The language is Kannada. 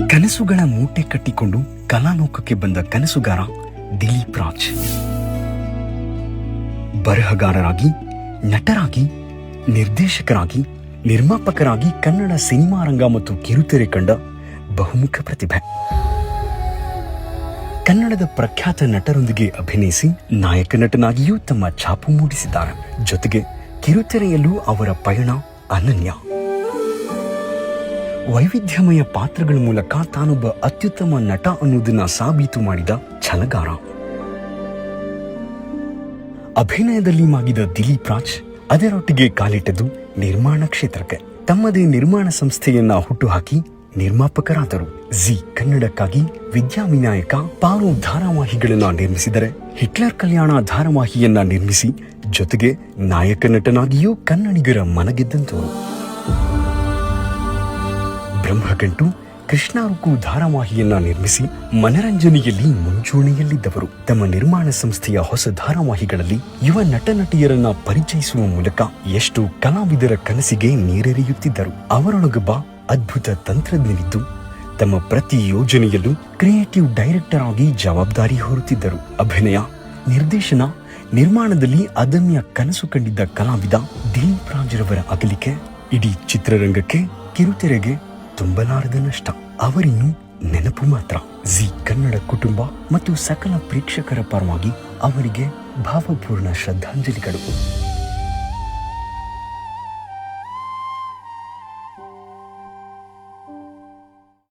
ಕನಸುಗಳ ಮೂಟೆ ಕಟ್ಟಿಕೊಂಡು ಕಲಾಲೋಕಕ್ಕೆ ಬಂದ ಕನಸುಗಾರ ದಿಲೀಪ್ ರಾಜ್. ಬರಹಗಾರರಾಗಿ, ನಟರಾಗಿ, ನಿರ್ದೇಶಕರಾಗಿ, ನಿರ್ಮಾಪಕರಾಗಿ ಕನ್ನಡ ಸಿನಿಮಾ ರಂಗ ಮತ್ತು ಕಿರುತೆರೆ ಕಂಡ ಬಹುಮುಖ ಪ್ರತಿಭೆ. ಕನ್ನಡದ ಪ್ರಖ್ಯಾತ ನಟರೊಂದಿಗೆ ಅಭಿನಯಿಸಿ ನಾಯಕ ನಟನಾಗಿಯೂ ತಮ್ಮ ಛಾಪು ಮೂಡಿಸಿದ್ದಾರೆ. ಜೊತೆಗೆ ಕಿರುತೆರೆಯಲ್ಲೂ ಅವರ ಪಯಣ ಅನನ್ಯ. ವೈವಿಧ್ಯಮಯ ಪಾತ್ರಗಳ ಮೂಲಕ ತಾನೊಬ್ಬ ಅತ್ಯುತ್ತಮ ನಟ ಅನ್ನುವುದನ್ನ ಸಾಬೀತು ಮಾಡಿದ ಛಲಗಾರ. ಅಭಿನಯದಲ್ಲಿ ಮಾಗಿದ ದಿಲೀಪ್ ರಾಜ್ ಅದರೊಟ್ಟಿಗೆ ಕಾಲಿಟ್ಟದ್ದು ನಿರ್ಮಾಣ ಕ್ಷೇತ್ರಕ್ಕೆ. ತಮ್ಮದೇ ನಿರ್ಮಾಣ ಸಂಸ್ಥೆಯನ್ನ ಹುಟ್ಟುಹಾಕಿ ನಿರ್ಮಾಪಕರಾದರು. ಜಿ ಕನ್ನಡಕ್ಕಾಗಿ ವಿದ್ಯಾವಿನಾಯಕ, ಪಾರು ಧಾರಾವಾಹಿಗಳನ್ನ ನಿರ್ಮಿಸಿದರೆ, ಹಿಟ್ಲರ್ ಕಲ್ಯಾಣ ಧಾರಾವಾಹಿಯನ್ನ ನಿರ್ಮಿಸಿ ಜೊತೆಗೆ ನಾಯಕ ನಟನಾಗಿಯೂ ಕನ್ನಡಿಗರ ಮನಗೆದ್ದಂತವರು. ಬ್ರಹ್ಮಗಂಟು, ಕೃಷ್ಣಾರುಕು ಧಾರಾವಾಹಿಯನ್ನ ನಿರ್ಮಿಸಿ ಮನರಂಜನೆಯಲ್ಲಿ ಮುಂಚೂಣಿಯಲ್ಲಿದ್ದವರು. ತಮ್ಮ ನಿರ್ಮಾಣ ಸಂಸ್ಥೆಯ ಹೊಸ ಧಾರಾವಾಹಿಗಳಲ್ಲಿ ಯುವ ನಟ ನಟಿಯರನ್ನ ಪರಿಚಯಿಸುವ ಮೂಲಕ ಎಷ್ಟು ಕಲಾವಿದರ ಕನಸಿಗೆ ನೀರೆರೆಯುತ್ತಿದ್ದರು. ಅವರೊಳಗೊಬ್ಬ ಅದ್ಭುತ ತಂತ್ರಜ್ಞನಿದ್ದು ತಮ್ಮ ಪ್ರತಿ ಯೋಜನೆಯಲ್ಲೂ ಕ್ರಿಯೇಟಿವ್ ಡೈರೆಕ್ಟರ್ ಆಗಿ ಜವಾಬ್ದಾರಿ ಹೊರುತ್ತಿದ್ದರು. ಅಭಿನಯ, ನಿರ್ದೇಶನ, ನಿರ್ಮಾಣದಲ್ಲಿ ಅದಮ್ಯ ಕನಸು ಕಂಡಿದ್ದ ಕಲಾವಿದ ದಿಲೀಪ್ ರಾಜ್ರವರ ಅಗಲಿಕೆ ಇಡೀ ಚಿತ್ರರಂಗಕ್ಕೆ, ಕಿರುತೆರೆಗೆ ತುಂಬಲಾರದ ನಷ್ಟ. ಅವರಿನ್ನು ನೆನಪು ಮಾತ್ರ. ಜಿ ಕನ್ನಡ ಕುಟುಂಬ ಮತ್ತು ಸಕಲ ಪ್ರೇಕ್ಷಕರ ಪರವಾಗಿ ಅವರಿಗೆ ಭಾವಪೂರ್ಣ ಶ್ರದ್ಧಾಂಜಲಿಗಳು.